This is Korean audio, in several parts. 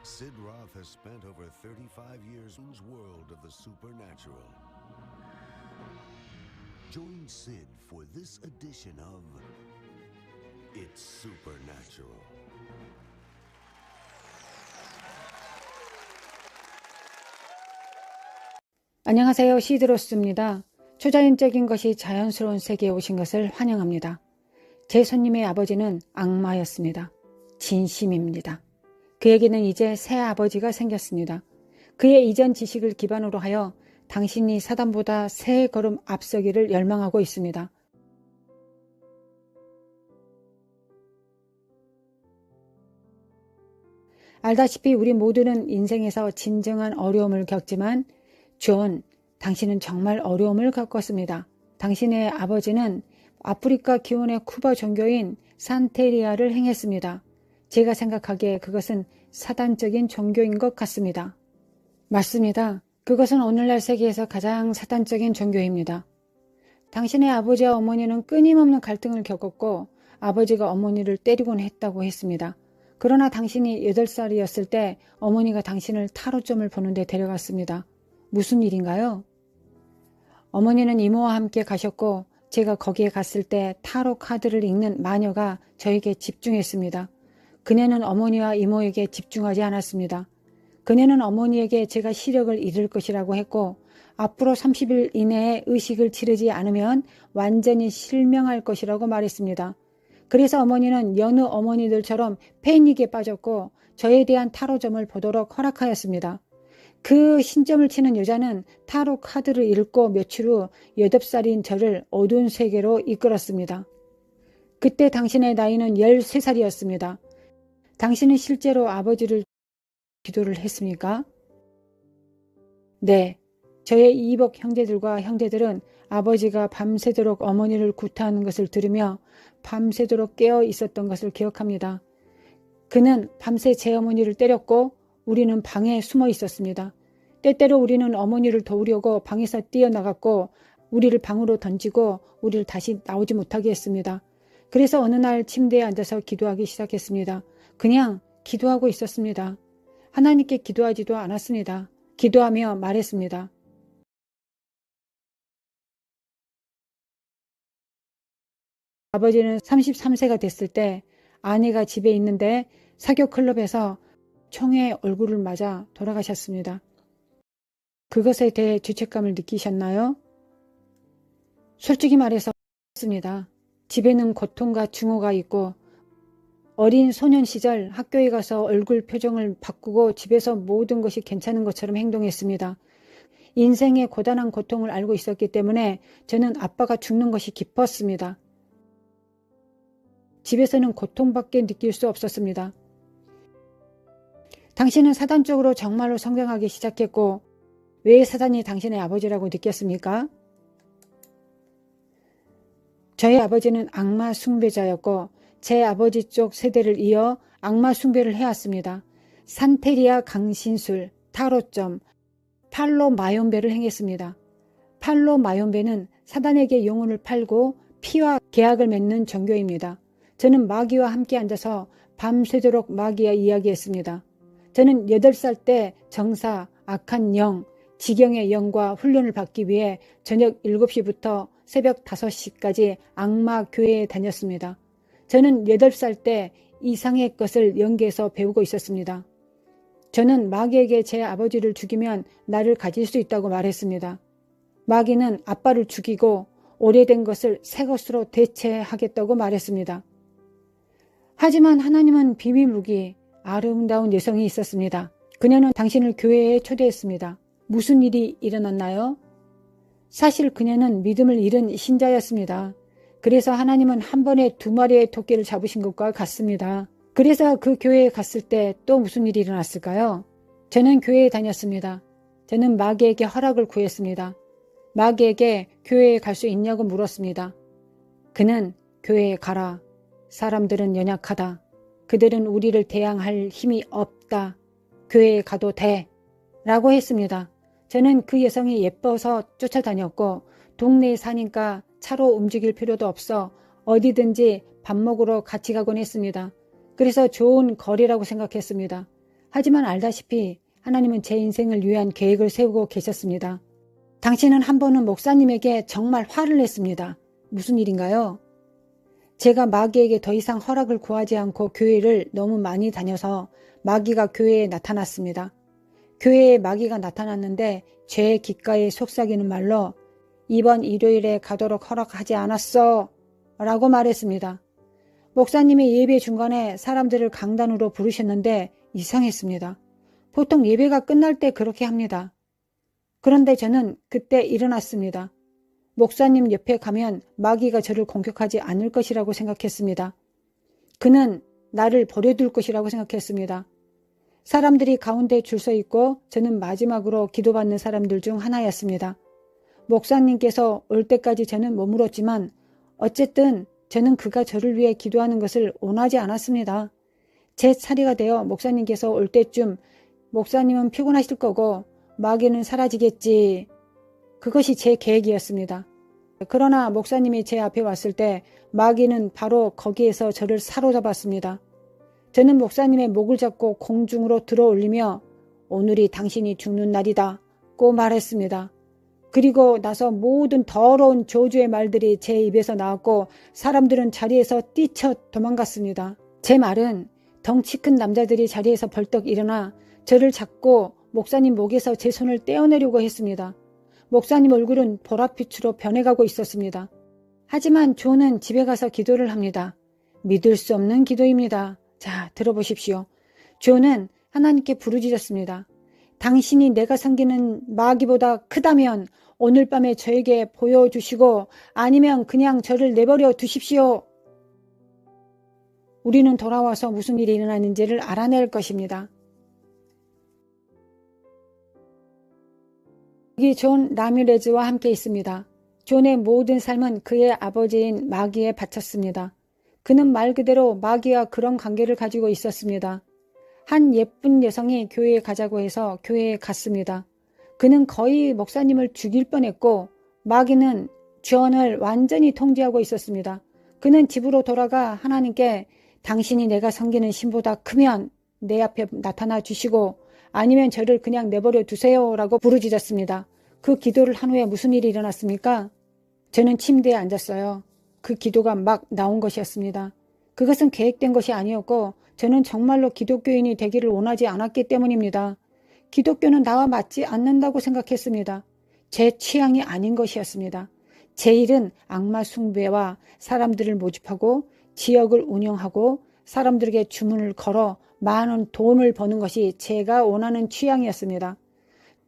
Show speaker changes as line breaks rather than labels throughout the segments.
Sid Roth has spent over 35 years in the world of the supernatural. Join Sid for this edition of It's Supernatural.
안녕하세요. 시드로스입니다. 초자연적인 것이 자연스러운 세계에 오신 것을 환영합니다. 제 손님의 아버지는 악마였습니다. 진심입니다. 그에게는 이제 새 아버지가 생겼습니다. 그의 이전 지식을 기반으로 하여 당신이 사단보다 세 걸음 앞서기를 열망하고 있습니다. 알다시피 우리 모두는 인생에서 진정한 어려움을 겪지만 존, 당신은 정말 어려움을 겪었습니다. 당신의 아버지는 아프리카 기원의 쿠바 종교인 산테리아를 행했습니다. 제가 생각하기에 그것은 사단적인 종교인 것 같습니다. 맞습니다. 그것은 오늘날 세계에서 가장 사단적인 종교입니다. 당신의 아버지와 어머니는 끊임없는 갈등을 겪었고 아버지가 어머니를 때리곤 했다고 했습니다. 그러나 당신이 8살이었을 때 어머니가 당신을 타로점을 보는 데 데려갔습니다. 무슨 일인가요? 어머니는 이모와 함께 가셨고 제가 거기에 갔을 때 타로 카드를 읽는 마녀가 저에게 집중했습니다. 그녀는 어머니와 이모에게 집중하지 않았습니다. 그녀는 어머니에게 제가 시력을 잃을 것이라고 했고 앞으로 30일 이내에 의식을 치르지 않으면 완전히 실명할 것이라고 말했습니다. 그래서 어머니는 여느 어머니들처럼 패닉에 빠졌고 저에 대한 타로점을 보도록 허락하였습니다. 그 신점을 치는 여자는 타로 카드를 읽고 며칠 후 8살인 저를 어두운 세계로 이끌었습니다. 그때 당신의 나이는 13살이었습니다. 당신은 실제로 아버지를 기도를 했습니까? 네. 저의 이복 형제들과 형제들은 아버지가 밤새도록 어머니를 구타하는 것을 들으며 밤새도록 깨어 있었던 것을 기억합니다. 그는 밤새 제 어머니를 때렸고 우리는 방에 숨어 있었습니다. 때때로 우리는 어머니를 도우려고 방에서 뛰어나갔고 우리를 방으로 던지고 우리를 다시 나오지 못하게 했습니다. 그래서 어느 날 침대에 앉아서 기도하기 시작했습니다. 그냥 기도하고 있었습니다. 하나님께 기도하지도 않았습니다. 기도하며 말했습니다. 아버지는 33세가 됐을 때 아내가 집에 있는데 사교 클럽에서 총에 얼굴을 맞아 돌아가셨습니다. 그것에 대해 죄책감을 느끼셨나요? 솔직히 말해서 그렇습니다. 집에는 고통과 증오가 있고 어린 소년 시절 학교에 가서 얼굴 표정을 바꾸고 집에서 모든 것이 괜찮은 것처럼 행동했습니다. 인생의 고단한 고통을 알고 있었기 때문에 저는 아빠가 죽는 것이 기뻤습니다. 집에서는 고통밖에 느낄 수 없었습니다. 당신은 사단적으로 정말로 성장하기 시작했고 왜 사단이 당신의 아버지라고 느꼈습니까? 저의 아버지는 악마 숭배자였고 제 아버지 쪽 세대를 이어 악마 숭배를 해왔습니다. 산테리아 강신술, 타로점, 팔로 마연배를 행했습니다. 팔로 마연배는 사단에게 영혼을 팔고 피와 계약을 맺는 종교입니다. 저는 마귀와 함께 앉아서 밤새도록 마귀와 이야기했습니다. 저는 8살 때 정사, 악한 영, 지경의 영과 훈련을 받기 위해 저녁 7시부터 새벽 5시까지 악마 교회에 다녔습니다. 저는 8살 때 이상의 것을 연계해서 배우고 있었습니다. 저는 마귀에게 제 아버지를 죽이면 나를 가질 수 있다고 말했습니다. 마귀는 아빠를 죽이고 오래된 것을 새 것으로 대체하겠다고 말했습니다. 하지만 하나님은 비밀무기 아름다운 여성이 있었습니다. 그녀는 당신을 교회에 초대했습니다. 무슨 일이 일어났나요? 사실 그녀는 믿음을 잃은 신자였습니다. 그래서 하나님은 한 번에 2마리의 토끼를 잡으신 것과 같습니다. 그래서 그 교회에 갔을 때 또 무슨 일이 일어났을까요? 저는 교회에 다녔습니다. 저는 마귀에게 허락을 구했습니다. 마귀에게 교회에 갈 수 있냐고 물었습니다. 그는 교회에 가라. 사람들은 연약하다. 그들은 우리를 대항할 힘이 없다. 교회에 가도 돼. 라고 했습니다. 저는 그 여성이 예뻐서 쫓아다녔고 동네에 사니까 차로 움직일 필요도 없어 어디든지 밥 먹으러 같이 가곤 했습니다. 그래서 좋은 거리라고 생각했습니다. 하지만 알다시피 하나님은 제 인생을 위한 계획을 세우고 계셨습니다. 당신은 한 번은 목사님에게 정말 화를 냈습니다. 무슨 일인가요? 제가 마귀에게 더 이상 허락을 구하지 않고 교회를 너무 많이 다녀서 마귀가 교회에 나타났습니다. 교회에 마귀가 나타났는데 제 귓가에 속삭이는 말로 이번 일요일에 가도록 허락하지 않았어 라고 말했습니다. 목사님이 예배 중간에 사람들을 강단으로 부르셨는데 이상했습니다. 보통 예배가 끝날 때 그렇게 합니다. 그런데 저는 그때 일어났습니다. 목사님 옆에 가면 마귀가 저를 공격하지 않을 것이라고 생각했습니다. 그는 나를 버려둘 것이라고 생각했습니다. 사람들이 가운데 줄 서 있고 저는 마지막으로 기도받는 사람들 중 하나였습니다. 목사님께서 올 때까지 저는 머물었지만 어쨌든 저는 그가 저를 위해 기도하는 것을 원하지 않았습니다. 제 차례가 되어 목사님께서 올 때쯤 목사님은 피곤하실 거고 마귀는 사라지겠지. 그것이 제 계획이었습니다. 그러나 목사님이 제 앞에 왔을 때 마귀는 바로 거기에서 저를 사로잡았습니다. 저는 목사님의 목을 잡고 공중으로 들어올리며 오늘이 당신이 죽는 날이다 고 말했습니다. 그리고 나서 모든 더러운 저주의 말들이 제 입에서 나왔고 사람들은 자리에서 뛰쳐 도망갔습니다. 제 말은 덩치 큰 남자들이 자리에서 벌떡 일어나 저를 잡고 목사님 목에서 제 손을 떼어내려고 했습니다. 목사님 얼굴은 보랏빛으로 변해가고 있었습니다. 하지만 존은 집에 가서 기도를 합니다. 믿을 수 없는 기도입니다. 자, 들어보십시오. 존은 하나님께 부르짖었습니다. 당신이 내가 섬기는 마귀보다 크다면 오늘 밤에 저에게 보여주시고 아니면 그냥 저를 내버려 두십시오. 우리는 돌아와서 무슨 일이 일어나는지를 알아낼 것입니다. 여기 존 라미레즈와 함께 있습니다. 존의 모든 삶은 그의 아버지인 마귀에 바쳤습니다. 그는 말 그대로 마귀와 그런 관계를 가지고 있었습니다. 한 예쁜 여성이 교회에 가자고 해서 교회에 갔습니다. 그는 거의 목사님을 죽일 뻔했고 마귀는 존을 완전히 통제하고 있었습니다. 그는 집으로 돌아가 하나님께 당신이 내가 섬기는 신보다 크면 내 앞에 나타나 주시고 아니면 저를 그냥 내버려 두세요 라고 부르짖었습니다. 그 기도를 한 후에 무슨 일이 일어났습니까? 저는 침대에 앉았어요. 그 기도가 막 나온 것이었습니다. 그것은 계획된 것이 아니었고 저는 정말로 기독교인이 되기를 원하지 않았기 때문입니다. 기독교는 나와 맞지 않는다고 생각했습니다. 제 취향이 아닌 것이었습니다. 제 일은 악마 숭배와 사람들을 모집하고 지역을 운영하고 사람들에게 주문을 걸어 많은 돈을 버는 것이 제가 원하는 취향이었습니다.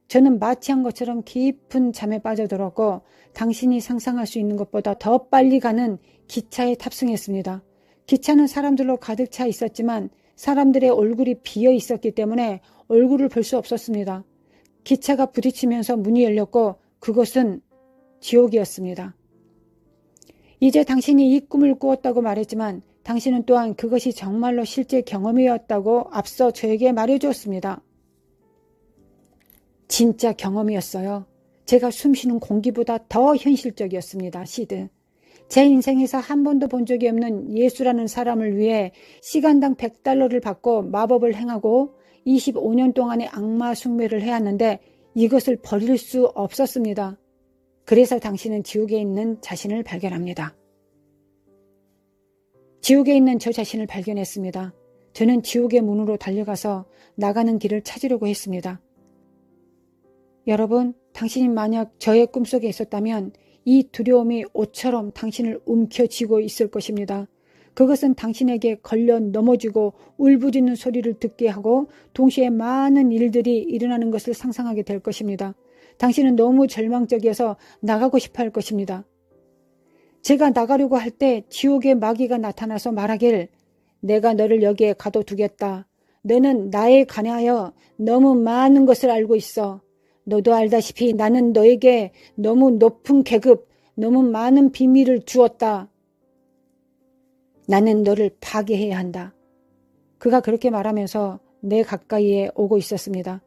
저는 마취한 것처럼 깊은 잠에 빠져들었고 당신이 상상할 수 있는 것보다 더 빨리 가는 기차에 탑승했습니다. 기차는 사람들로 가득 차 있었지만 사람들의 얼굴이 비어 있었기 때문에 얼굴을 볼 수 없었습니다. 기차가 부딪히면서 문이 열렸고 그것은 지옥이었습니다. 이제 당신이 이 꿈을 꾸었다고 말했지만 당신은 또한 그것이 정말로 실제 경험이었다고 앞서 저에게 말해주었습니다. 진짜 경험이었어요. 제가 숨쉬는 공기보다 더 현실적이었습니다. 시드. 제 인생에서 한 번도 본 적이 없는 예수라는 사람을 위해 시간당 $100를 받고 마법을 행하고 25년 동안의 악마 숭배를 해왔는데 이것을 버릴 수 없었습니다. 그래서 당신은 지옥에 있는 자신을 발견합니다. 지옥에 있는 저 자신을 발견했습니다. 저는 지옥의 문으로 달려가서 나가는 길을 찾으려고 했습니다. 여러분, 당신이 만약 저의 꿈속에 있었다면 이 두려움이 옷처럼 당신을 움켜쥐고 있을 것입니다. 그것은 당신에게 걸려 넘어지고 울부짖는 소리를 듣게 하고 동시에 많은 일들이 일어나는 것을 상상하게 될 것입니다. 당신은 너무 절망적이어서 나가고 싶어 할 것입니다. 제가 나가려고 할 때 지옥의 마귀가 나타나서 말하길 내가 너를 여기에 가둬두겠다. 너는 나에 관하여 너무 많은 것을 알고 있어. 너도 알다시피 나는 너에게 너무 높은 계급, 너무 많은 비밀을 주었다. 나는 너를 파괴해야 한다. 그가 그렇게 말하면서 내 가까이에 오고 있었습니다.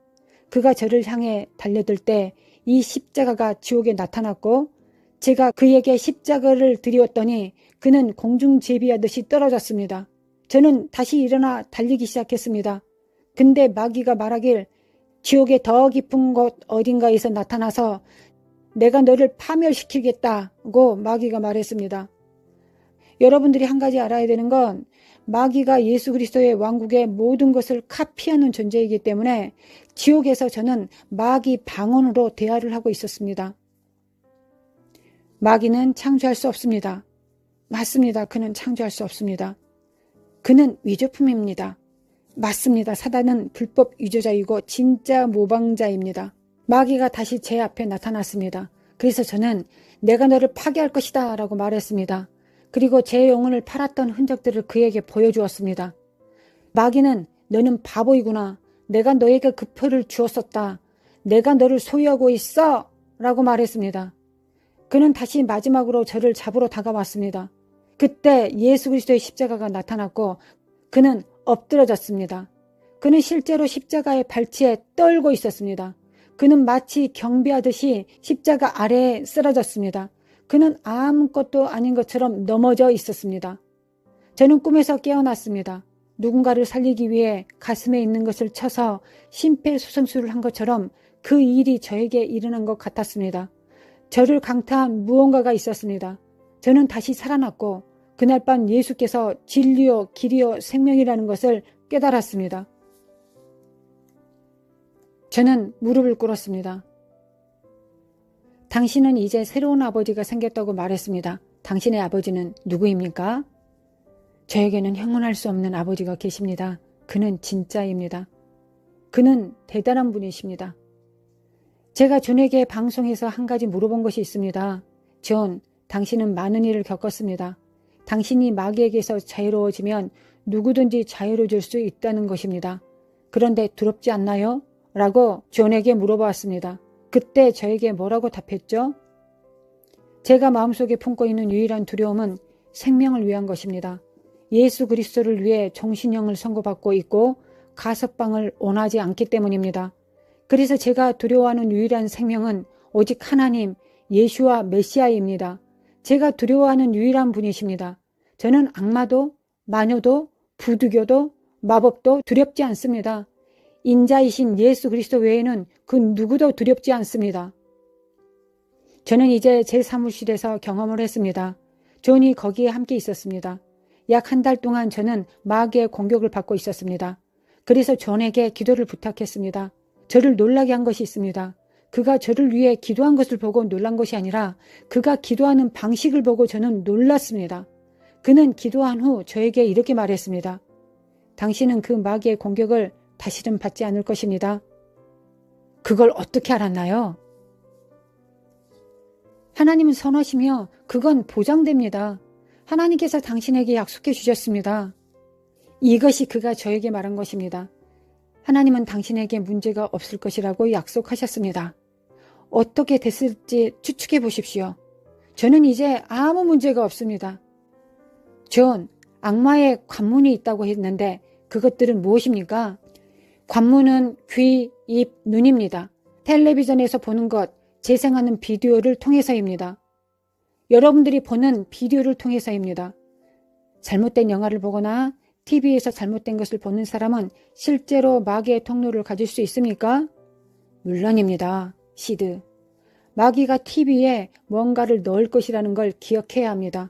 그가 저를 향해 달려들 때 이 십자가가 지옥에 나타났고 제가 그에게 십자가를 드리웠더니 그는 공중제비하듯이 떨어졌습니다. 저는 다시 일어나 달리기 시작했습니다. 근데 마귀가 말하길 지옥의 더 깊은 곳 어딘가에서 나타나서 내가 너를 파멸시키겠다고 마귀가 말했습니다. 여러분들이 한 가지 알아야 되는 건 마귀가 예수 그리스도의 왕국의 모든 것을 카피하는 존재이기 때문에 지옥에서 저는 마귀 방언으로 대화를 하고 있었습니다. 마귀는 창조할 수 없습니다. 맞습니다. 그는 창조할 수 없습니다. 그는 위조품입니다. 맞습니다. 사단은 불법 위조자이고 진짜 모방자입니다. 마귀가 다시 제 앞에 나타났습니다. 그래서 저는 내가 너를 파괴할 것이다 라고 말했습니다. 그리고 제 영혼을 팔았던 흔적들을 그에게 보여주었습니다. 마귀는 너는 바보이구나. 내가 너에게 그 표를 주었었다. 내가 너를 소유하고 있어 라고 말했습니다. 그는 다시 마지막으로 저를 잡으러 다가왔습니다. 그때 예수 그리스도의 십자가가 나타났고 그는 엎드러졌습니다. 그는 실제로 십자가의 발치에 떨고 있었습니다. 그는 마치 경배하듯이 십자가 아래에 쓰러졌습니다. 그는 아무것도 아닌 것처럼 넘어져 있었습니다. 저는 꿈에서 깨어났습니다. 누군가를 살리기 위해 가슴에 있는 것을 쳐서 심폐소생술을 한 것처럼 그 일이 저에게 일어난 것 같았습니다. 저를 강타한 무언가가 있었습니다. 저는 다시 살아났고 그날 밤 예수께서 진리요 길이요 생명이라는 것을 깨달았습니다. 저는 무릎을 꿇었습니다. 당신은 이제 새로운 아버지가 생겼다고 말했습니다. 당신의 아버지는 누구입니까? 저에게는 형언할 수 없는 아버지가 계십니다. 그는 진짜입니다. 그는 대단한 분이십니다. 제가 존에게 방송에서 한 가지 물어본 것이 있습니다. 존, 당신은 많은 일을 겪었습니다. 당신이 마귀에게서 자유로워지면 누구든지 자유로워질 수 있다는 것입니다. 그런데 두렵지 않나요? 라고 존에게 물어보았습니다. 그때 저에게 뭐라고 답했죠? 제가 마음속에 품고 있는 유일한 두려움은 생명을 위한 것입니다. 예수 그리스도를 위해 종신형을 선고받고 있고 가석방을 원하지 않기 때문입니다. 그래서 제가 두려워하는 유일한 생명은 오직 하나님, 예수와 메시아입니다. 제가 두려워하는 유일한 분이십니다. 저는 악마도, 마녀도, 부두교도, 마법도 두렵지 않습니다. 인자이신 예수 그리스도 외에는 그 누구도 두렵지 않습니다. 저는 이제 제 사무실에서 경험을 했습니다. 존이 거기에 함께 있었습니다. 약 한 달 동안 저는 마귀의 공격을 받고 있었습니다. 그래서 존에게 기도를 부탁했습니다. 저를 놀라게 한 것이 있습니다. 그가 저를 위해 기도한 것을 보고 놀란 것이 아니라 그가 기도하는 방식을 보고 저는 놀랐습니다. 그는 기도한 후 저에게 이렇게 말했습니다. 당신은 그 마귀의 공격을 다시는 받지 않을 것입니다. 그걸 어떻게 알았나요? 하나님은 선하시며 그건 보장됩니다. 하나님께서 당신에게 약속해 주셨습니다. 이것이 그가 저에게 말한 것입니다. 하나님은 당신에게 문제가 없을 것이라고 약속하셨습니다. 어떻게 됐을지 추측해 보십시오. 저는 이제 아무 문제가 없습니다. 존, 악마의 관문이 있다고 했는데 그것들은 무엇입니까? 관문은 귀, 입, 눈입니다. 텔레비전에서 보는 것, 재생하는 비디오를 통해서입니다. 여러분들이 보는 비디오를 통해서입니다. 잘못된 영화를 보거나 TV에서 잘못된 것을 보는 사람은 실제로 마귀의 통로를 가질 수 있습니까? 물론입니다. 시드. 마귀가 TV에 뭔가를 넣을 것이라는 걸 기억해야 합니다.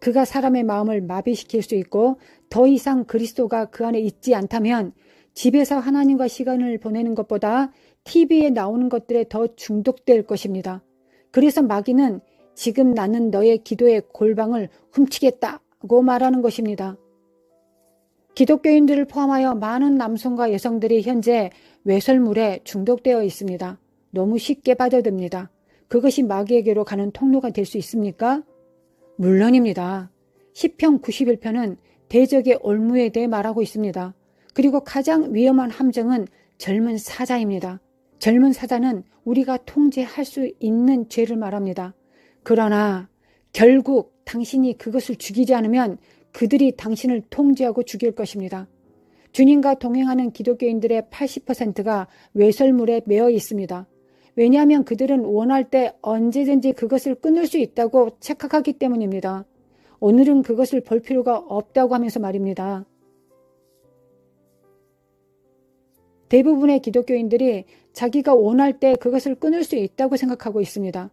그가 사람의 마음을 마비시킬 수 있고 더 이상 그리스도가 그 안에 있지 않다면 집에서 하나님과 시간을 보내는 것보다 TV에 나오는 것들에 더 중독될 것입니다. 그래서 마귀는 지금 나는 너의 기도의 골방을 훔치겠다고 말하는 것입니다. 기독교인들을 포함하여 많은 남성과 여성들이 현재 외설물에 중독되어 있습니다. 너무 쉽게 빠져듭니다. 그것이 마귀에게로 가는 통로가 될 수 있습니까? 물론입니다. 시편 91편은 대적의 올무에 대해 말하고 있습니다. 그리고 가장 위험한 함정은 젊은 사자입니다. 젊은 사자는 우리가 통제할 수 있는 죄를 말합니다. 그러나 결국 당신이 그것을 죽이지 않으면 그들이 당신을 통제하고 죽일 것입니다. 주님과 동행하는 기독교인들의 80%가 외설물에 매여 있습니다. 왜냐하면 그들은 원할 때 언제든지 그것을 끊을 수 있다고 착각하기 때문입니다. 오늘은 그것을 볼 필요가 없다고 하면서 말입니다. 대부분의 기독교인들이 자기가 원할 때 그것을 끊을 수 있다고 생각하고 있습니다.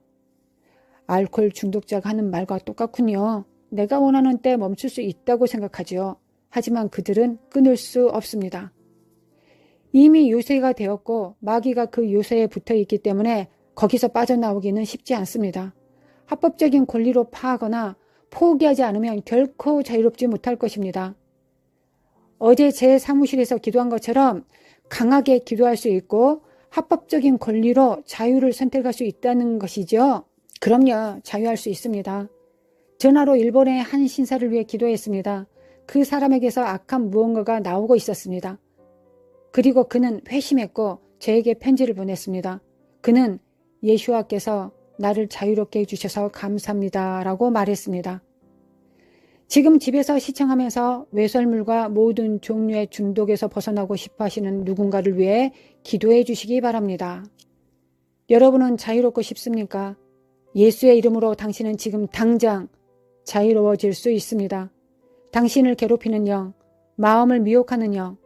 알코올 중독자가 하는 말과 똑같군요. 내가 원하는 때 멈출 수 있다고 생각하지요. 하지만 그들은 끊을 수 없습니다. 이미 요새가 되었고 마귀가 그 요새에 붙어 있기 때문에 거기서 빠져나오기는 쉽지 않습니다. 합법적인 권리로 파하거나 포기하지 않으면 결코 자유롭지 못할 것입니다. 어제 제 사무실에서 기도한 것처럼 강하게 기도할 수 있고 합법적인 권리로 자유를 선택할 수 있다는 것이죠. 그럼요. 자유할 수 있습니다. 전화로 일본의 한 신사를 위해 기도했습니다. 그 사람에게서 악한 무언가가 나오고 있었습니다. 그리고 그는 회심했고 저에게 편지를 보냈습니다. 그는 예수와께서 나를 자유롭게 해주셔서 감사합니다 라고 말했습니다. 지금 집에서 시청하면서 외설물과 모든 종류의 중독에서 벗어나고 싶어 하시는 누군가를 위해 기도해 주시기 바랍니다. 여러분은 자유롭고 싶습니까? 예수의 이름으로 당신은 지금 당장 자유로워질 수 있습니다. 당신을 괴롭히는 영, 마음을 미혹하는 영,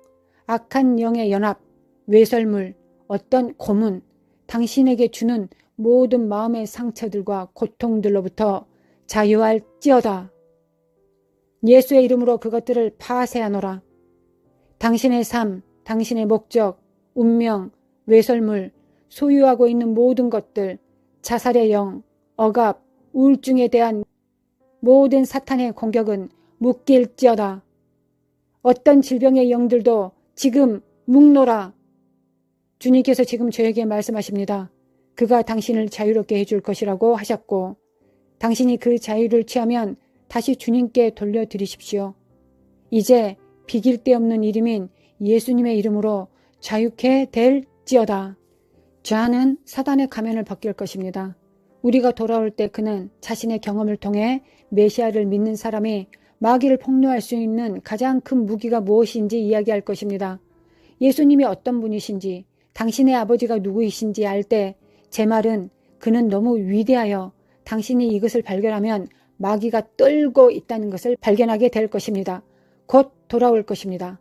악한 영의 연합, 외설물, 어떤 고문, 당신에게 주는 모든 마음의 상처들과 고통들로부터 자유할지어다. 예수의 이름으로 그것들을 파쇄하노라. 당신의 삶, 당신의 목적, 운명, 외설물, 소유하고 있는 모든 것들, 자살의 영, 억압, 우울증에 대한 모든 사탄의 공격은 묶일지어다. 어떤 질병의 영들도 지금 묶노라. 주님께서 지금 저에게 말씀하십니다. 그가 당신을 자유롭게 해줄 것이라고 하셨고 당신이 그 자유를 취하면 다시 주님께 돌려드리십시오. 이제 비길 데 없는 이름인 예수님의 이름으로 자유케 될지어다. 좌는 사단의 가면을 벗길 것입니다. 우리가 돌아올 때 그는 자신의 경험을 통해 메시아를 믿는 사람이 마귀를 폭로할 수 있는 가장 큰 무기가 무엇인지 이야기할 것입니다. 예수님이 어떤 분이신지 당신의 아버지가 누구이신지 알 때 제 말은 그는 너무 위대하여 당신이 이것을 발견하면 마귀가 떨고 있다는 것을 발견하게 될 것입니다. 곧 돌아올 것입니다.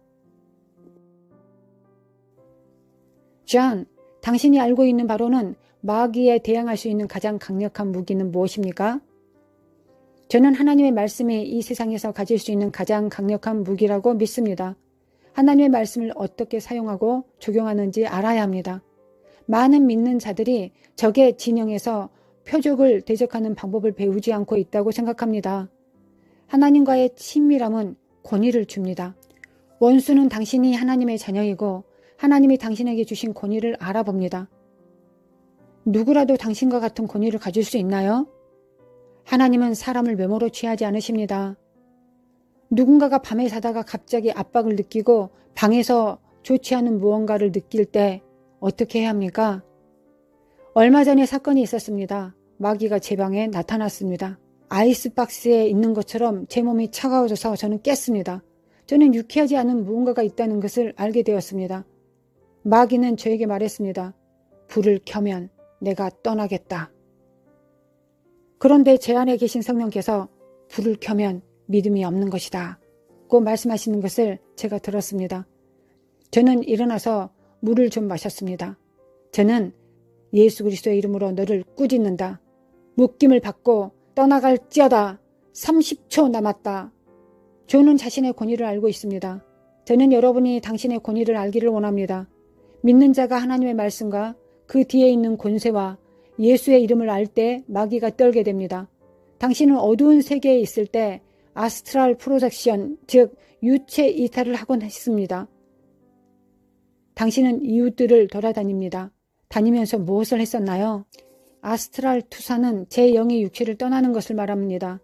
존, 당신이 알고 있는 바로는 마귀에 대항할 수 있는 가장 강력한 무기는 무엇입니까? 저는 하나님의 말씀이 이 세상에서 가질 수 있는 가장 강력한 무기라고 믿습니다. 하나님의 말씀을 어떻게 사용하고 적용하는지 알아야 합니다. 많은 믿는 자들이 적의 진영에서 표적을 대적하는 방법을 배우지 않고 있다고 생각합니다. 하나님과의 친밀함은 권위를 줍니다. 원수는 당신이 하나님의 자녀이고 하나님이 당신에게 주신 권위를 알아봅니다. 누구라도 당신과 같은 권위를 가질 수 있나요? 하나님은 사람을 외모로 취하지 않으십니다. 누군가가 밤에 자다가 갑자기 압박을 느끼고 방에서 좋지 않은 무언가를 느낄 때 어떻게 해야 합니까? 얼마 전에 사건이 있었습니다. 마귀가 제 방에 나타났습니다. 아이스박스에 있는 것처럼 제 몸이 차가워져서 저는 깼습니다. 저는 유쾌하지 않은 무언가가 있다는 것을 알게 되었습니다. 마귀는 저에게 말했습니다. 불을 켜면 내가 떠나겠다. 그런데 제 안에 계신 성령께서 불을 켜면 믿음이 없는 것이다 고 말씀하시는 것을 제가 들었습니다. 저는 일어나서 물을 좀 마셨습니다. 저는 예수 그리스도의 이름으로 너를 꾸짖는다. 묶임을 받고 떠나갈지어다. 30초 남았다. 저는 자신의 권위를 알고 있습니다. 저는 여러분이 당신의 권위를 알기를 원합니다. 믿는 자가 하나님의 말씀과 그 뒤에 있는 권세와 예수의 이름을 알 때 마귀가 떨게 됩니다. 당신은 어두운 세계에 있을 때 아스트랄 프로젝션, 즉 유체 이탈을 하곤 했습니다. 당신은 이웃들을 돌아다닙니다. 다니면서 무엇을 했었나요? 아스트랄 투사는 제 영의 육체를 떠나는 것을 말합니다.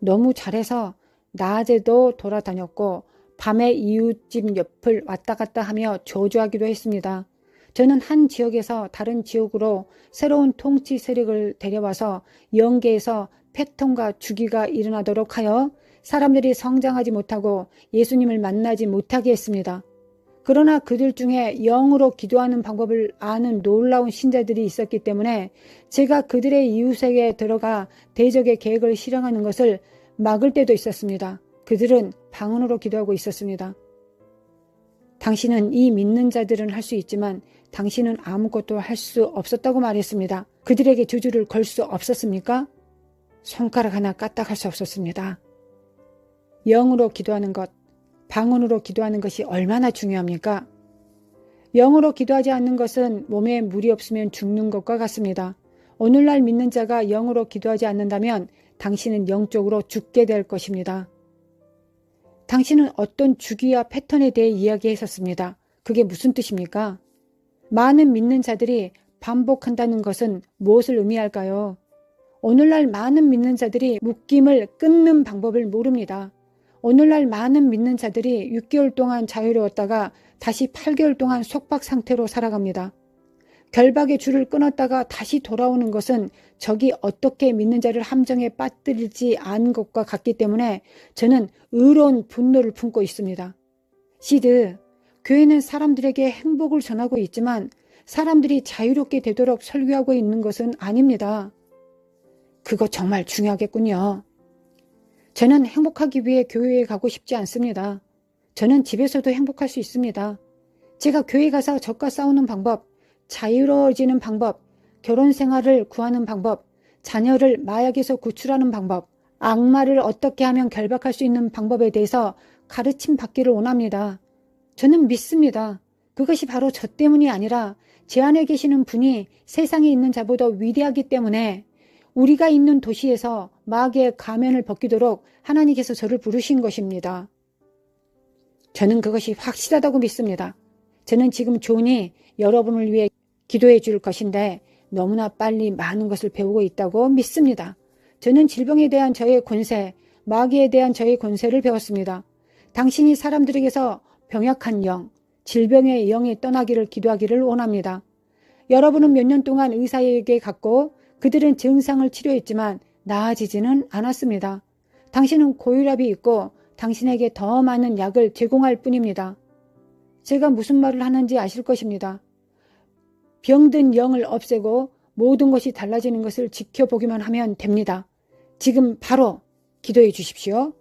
너무 잘해서 낮에도 돌아다녔고 밤에 이웃집 옆을 왔다 갔다 하며 저주하기도 했습니다. 저는 한 지역에서 다른 지역으로 새로운 통치 세력을 데려와서 영계에서 패통과 주기가 일어나도록 하여 사람들이 성장하지 못하고 예수님을 만나지 못하게 했습니다. 그러나 그들 중에 영으로 기도하는 방법을 아는 놀라운 신자들이 있었기 때문에 제가 그들의 이웃에게 들어가 대적의 계획을 실행하는 것을 막을 때도 있었습니다. 그들은 방언으로 기도하고 있었습니다. 당신은 이 믿는 자들은 할 수 있지만 당신은 아무것도 할 수 없었다고 말했습니다. 그들에게 저주를 걸 수 없었습니까? 손가락 하나 까딱할 수 없었습니다. 영으로 기도하는 것, 방언으로 기도하는 것이 얼마나 중요합니까? 영으로 기도하지 않는 것은 몸에 물이 없으면 죽는 것과 같습니다. 오늘날 믿는 자가 영으로 기도하지 않는다면 당신은 영적으로 죽게 될 것입니다. 당신은 어떤 주기와 패턴에 대해 이야기했었습니다. 그게 무슨 뜻입니까? 많은 믿는 자들이 반복한다는 것은 무엇을 의미할까요? 오늘날 많은 믿는 자들이 묶임을 끊는 방법을 모릅니다. 오늘날 많은 믿는 자들이 6개월 동안 자유로웠다가 다시 8개월 동안 속박 상태로 살아갑니다. 결박의 줄을 끊었다가 다시 돌아오는 것은 적이 어떻게 믿는 자를 함정에 빠뜨리지 않은 것과 같기 때문에 저는 의로운 분노를 품고 있습니다. 시드, 교회는 사람들에게 행복을 전하고 있지만 사람들이 자유롭게 되도록 설교하고 있는 것은 아닙니다. 그거 정말 중요하겠군요. 저는 행복하기 위해 교회에 가고 싶지 않습니다. 저는 집에서도 행복할 수 있습니다. 제가 교회 가서 적과 싸우는 방법, 자유로워지는 방법, 결혼 생활을 구하는 방법, 자녀를 마약에서 구출하는 방법, 악마를 어떻게 하면 결박할 수 있는 방법에 대해서 가르침 받기를 원합니다. 저는 믿습니다. 그것이 바로 저 때문이 아니라 제 안에 계시는 분이 세상에 있는 자보다 위대하기 때문에 우리가 있는 도시에서 마귀의 가면을 벗기도록 하나님께서 저를 부르신 것입니다. 저는 그것이 확실하다고 믿습니다. 저는 지금 존이 여러분을 위해 기도해 줄 것인데 너무나 빨리 많은 것을 배우고 있다고 믿습니다. 저는 질병에 대한 저의 권세, 마귀에 대한 저의 권세를 배웠습니다. 당신이 사람들에게서 병약한 영, 질병의 영이 떠나기를 기도하기를 원합니다. 여러분은 몇 년 동안 의사에게 갔고 그들은 증상을 치료했지만 나아지지는 않았습니다. 당신은 고혈압이 있고 당신에게 더 많은 약을 제공할 뿐입니다. 제가 무슨 말을 하는지 아실 것입니다. 병든 영을 없애고 모든 것이 달라지는 것을 지켜보기만 하면 됩니다. 지금 바로 기도해 주십시오.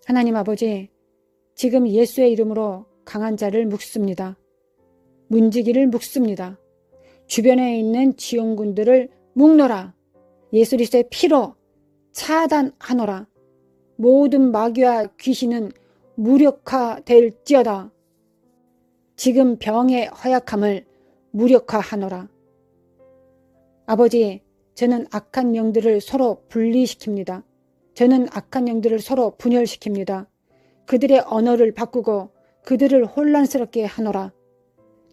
하나님 아버지, 지금 예수의 이름으로 강한 자를 묶습니다. 문지기를 묶습니다. 주변에 있는 지원군들을 묶노라. 예수 그리스도의 피로 차단하노라. 모든 마귀와 귀신은 무력화될지어다. 지금 병의 허약함을 무력화하노라. 아버지, 저는 악한 영들을 서로 분리시킵니다. 저는 악한 영들을 서로 분열시킵니다. 그들의 언어를 바꾸고 그들을 혼란스럽게 하노라.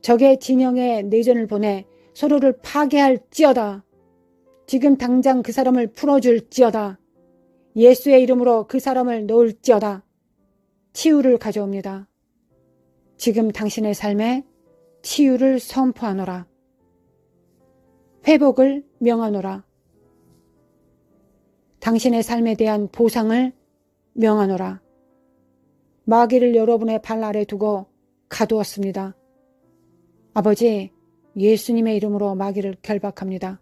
적의 진영에 내전을 보내 서로를 파괴할지어다. 지금 당장 그 사람을 풀어줄지어다. 예수의 이름으로 그 사람을 놓을지어다. 치유를 가져옵니다. 지금 당신의 삶에 치유를 선포하노라. 회복을 명하노라. 당신의 삶에 대한 보상을 명하노라. 마귀를 여러분의 발 아래 두고 가두었습니다. 아버지, 예수님의 이름으로 마귀를 결박합니다.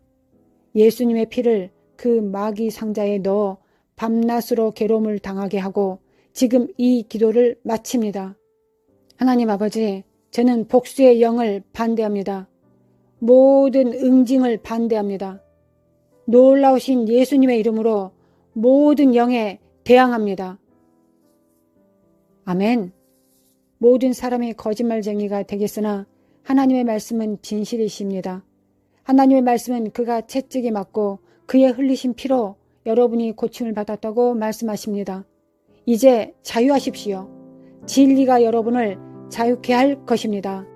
예수님의 피를 그 마귀 상자에 넣어 밤낮으로 괴로움을 당하게 하고 지금 이 기도를 마칩니다. 하나님 아버지, 저는 복수의 영을 반대합니다. 모든 응징을 반대합니다. 놀라우신 예수님의 이름으로 모든 영에 대항합니다. 아멘. 모든 사람이 거짓말쟁이가 되겠으나 하나님의 말씀은 진실이십니다. 하나님의 말씀은 그가 채찍에 맞고 그의 흘리신 피로 여러분이 고침을 받았다고 말씀하십니다. 이제 자유하십시오. 진리가 여러분을 자유케 할 것입니다.